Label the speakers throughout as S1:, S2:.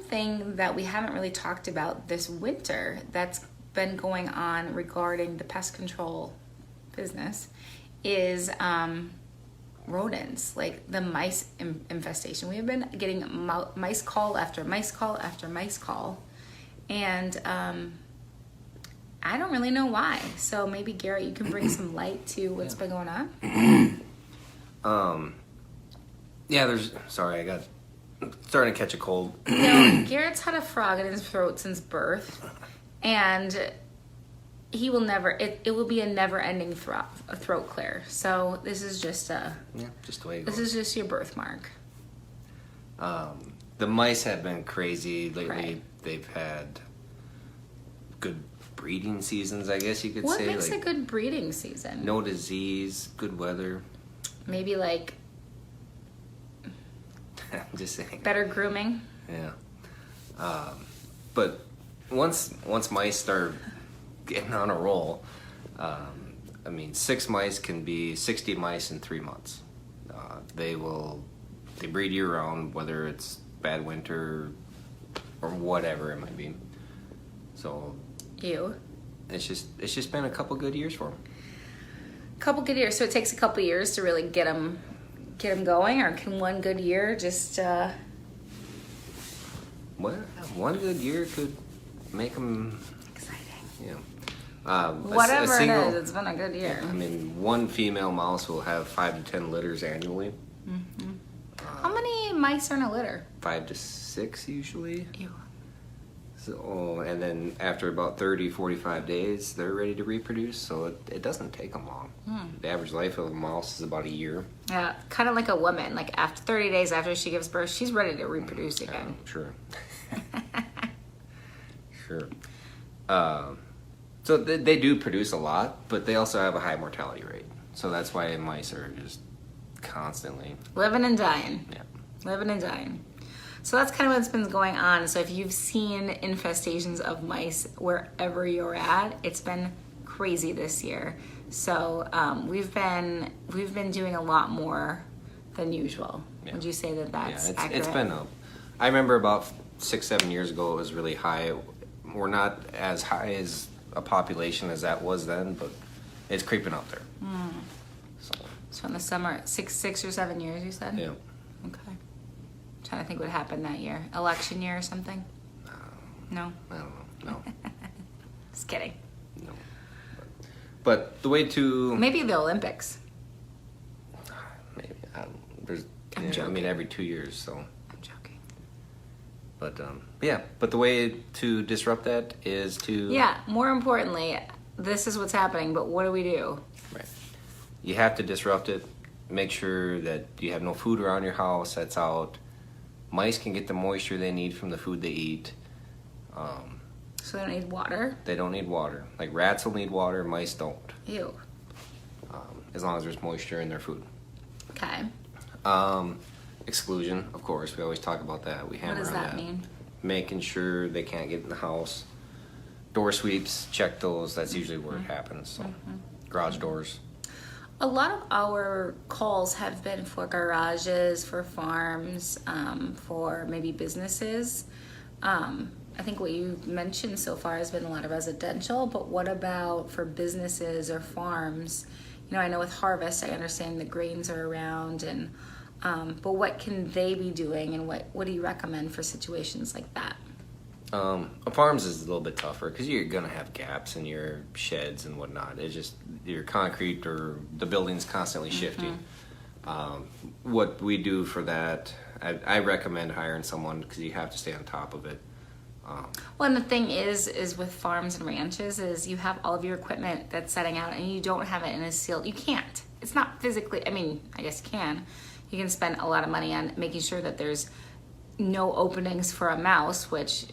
S1: thing that we haven't really talked about this winter that's been going on regarding the pest control business is rodents, like the mice infestation. We have been getting mice call after mice call after mice call, and I don't really know why. So maybe Garrett, you can bring some light to what's been going on.
S2: Sorry, I got starting to catch a cold.
S1: Garrett's had a frog in his throat since birth, and he will never. It will be a never-ending throat clear. So this is just
S2: just the way it goes.
S1: This is just your birthmark.
S2: The mice have been crazy lately.
S1: Right.
S2: They've had good breeding seasons, I guess you could
S1: What
S2: say.
S1: makes a good breeding season?
S2: No disease, good weather.
S1: Maybe like
S2: I'm just saying.
S1: better grooming.
S2: Yeah. But once mice start getting on a roll, 6 mice can be 60 mice in 3 months. They breed year round, whether it's bad winter or whatever it might be. So it's just been a couple good years for them.
S1: Couple good years. So it takes a couple years to really get them going, or can one good year just?
S2: Well, one good year could make them
S1: exciting.
S2: Yeah.
S1: Whatever it is, it's been a good year.
S2: One female mouse will have 5 to 10 litters annually.
S1: Mm-hmm. How many mice are in a litter?
S2: 5 to 6 usually.
S1: Ew.
S2: So, and then after about 30, 45 days, they're ready to reproduce. So it doesn't take them long. The average life of a mouse is about a year.
S1: Yeah, kind of like a woman. Like after 30 days after she gives birth, she's ready to reproduce again.
S2: Sure. Sure. So they do produce a lot, but they also have a high mortality rate. So that's why mice are just constantly
S1: living and dying.
S2: Yeah.
S1: Living and dying. So that's kind of what's been going on. So if you've seen infestations of mice wherever you're at, it's been crazy this year. So we've been doing a lot more than usual. Yeah. Would you say that's accurate?
S2: It's been up. I remember about 6-7 years ago it was really high. We're not as high as a population as that was then, but it's creeping up there.
S1: So in the summer, 6 or 7 years, you said?
S2: Yeah.
S1: Okay. Trying to think what happened that year. Election year or something? No?
S2: I don't know. No.
S1: Just kidding.
S2: No. But the way to...
S1: Maybe the Olympics.
S2: Maybe.
S1: I'm joking.
S2: Every 2 years, so...
S1: I'm joking.
S2: But, But the way to disrupt that is to...
S1: Yeah, more importantly, this is what's happening, but what do we do?
S2: Right. You have to disrupt it. Make sure that you have no food around your house that's out. Mice can get the moisture they need from the food they eat.
S1: So they don't need water?
S2: They don't need water. Like rats will need water, mice don't.
S1: Ew.
S2: As long as there's moisture in their food.
S1: Okay.
S2: Exclusion, of course. We always talk about that. We hammer on that.
S1: What does that mean?
S2: Making sure they can't get in the house. Door sweeps, check those. That's usually where it happens. So, garage doors.
S1: A lot of our calls have been for garages, for farms, for maybe businesses. I think what you've mentioned so far has been a lot of residential, but what about for businesses or farms? I know with harvest, I understand the grains are around, and but what can they be doing, and what do you recommend for situations like that?
S2: Farms is a little bit tougher because you're gonna have gaps in your sheds and whatnot. It's just your concrete or the building's constantly shifting. What we do for that, I recommend hiring someone because you have to stay on top of it.
S1: Well, and the thing is with farms and ranches is you have all of your equipment that's setting out and you don't have it in a sealed. You can't. It's not physically. I guess you can. You can spend a lot of money on making sure that there's no openings for a mouse, which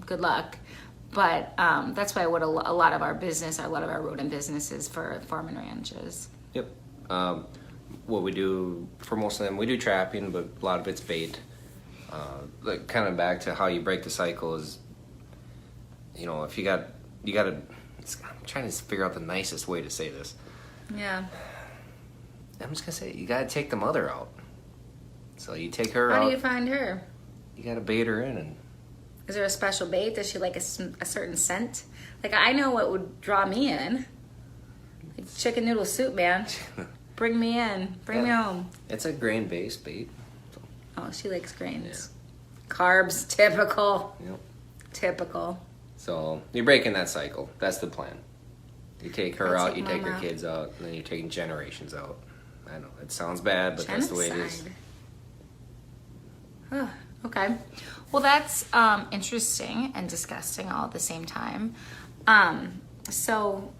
S1: good luck. But that's why what a lot of our rodent business is for farm and ranches.
S2: Yep. What we do for most of them, we do trapping, but a lot of it's bait. Like kind of back to how you break the cycle is, if you gotta. I'm trying to figure out the nicest way to say this.
S1: Yeah.
S2: I'm just gonna say you gotta take the mother out. So you take her out.
S1: How do you find her?
S2: You gotta bait her in and
S1: Is there a special bait? Does she like a certain scent? Like, I know what would draw me in. Like chicken noodle soup, man. Bring me in. Bring me home.
S2: It's a grain-based bait. So.
S1: Oh, she likes grains. Yeah. Carbs, typical.
S2: Yep.
S1: Typical.
S2: So you're breaking that cycle. That's the plan. You take her out, you take her kids out, and then you're taking generations out. I know, it sounds bad, but that's the way it is.
S1: Oh, okay. Well, that's interesting and disgusting all at the same time. So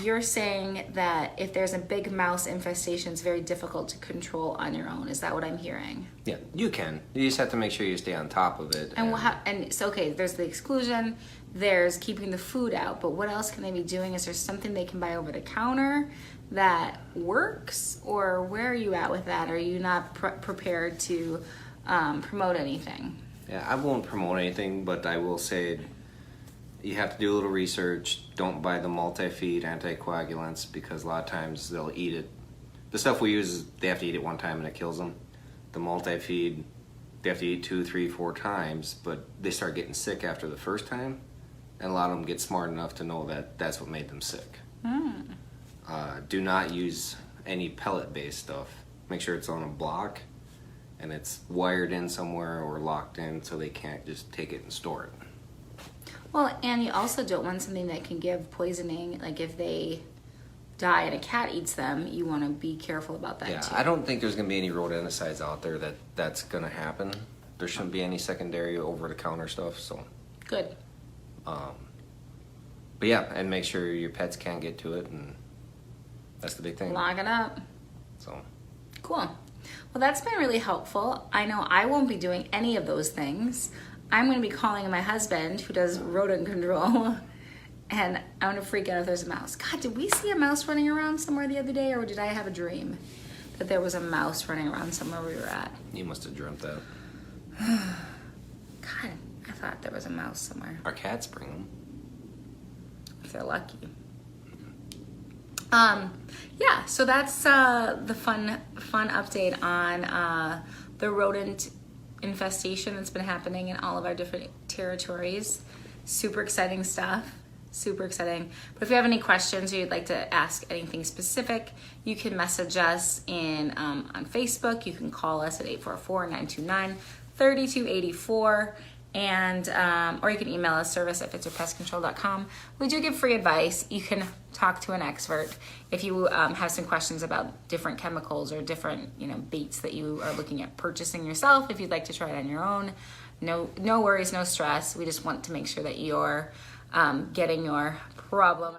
S1: you're saying that if there's a big mouse infestation, it's very difficult to control on your own. Is that what I'm hearing?
S2: Yeah, you can. You just have to make sure you stay on top of it.
S1: And so, okay, there's the exclusion, there's keeping the food out, but what else can they be doing? Is there something they can buy over the counter that works? Or where are you at with that? Are you not prepared to promote anything?
S2: Yeah, I won't promote anything, but I will say you have to do a little research. Don't buy the multi-feed anticoagulants because a lot of times they'll eat it. The stuff we use, they have to eat it one time and it kills them. The multi-feed, they have to eat 2, 3, 4 times, but they start getting sick after the first time, and a lot of them get smart enough to know that that's what made them sick. Do not use any pellet-based stuff. Make sure it's on a block and it's wired in somewhere or locked in so they can't just take it and store it.
S1: Well, and you also don't want something that can give poisoning. Like if they die and a cat eats them, you want to be careful about that too.
S2: I don't think there's going to be any rodenticides out there that's going to happen. There shouldn't be any secondary over-the-counter stuff. So
S1: good.
S2: But yeah, and make sure your pets can't get to it, and that's the big thing.
S1: Lock it up.
S2: So
S1: cool. Well, that's been really helpful. I know I won't be doing any of those things. I'm going to be calling my husband who does rodent control, and I'm going to freak out if there's a mouse. God, did we see a mouse running around somewhere the other day, or did I have a dream that there was a mouse running around somewhere we were at?
S2: You must have dreamt that.
S1: God, I thought there was a mouse somewhere.
S2: Our cats bring them.
S1: If they're lucky. Yeah, so that's the fun update on the rodent infestation that's been happening in all of our different territories. Super exciting stuff. Super exciting. But if you have any questions or you'd like to ask anything specific, you can message us on Facebook. You can call us at 844-929-3284. And or you can email us, service@pfitzerpestcontrol.com. We do give free advice. You can talk to an expert if you have some questions about different chemicals or different baits that you are looking at purchasing yourself. If you'd like to try it on your own, no worries, no stress. We just want to make sure that you're getting your problem.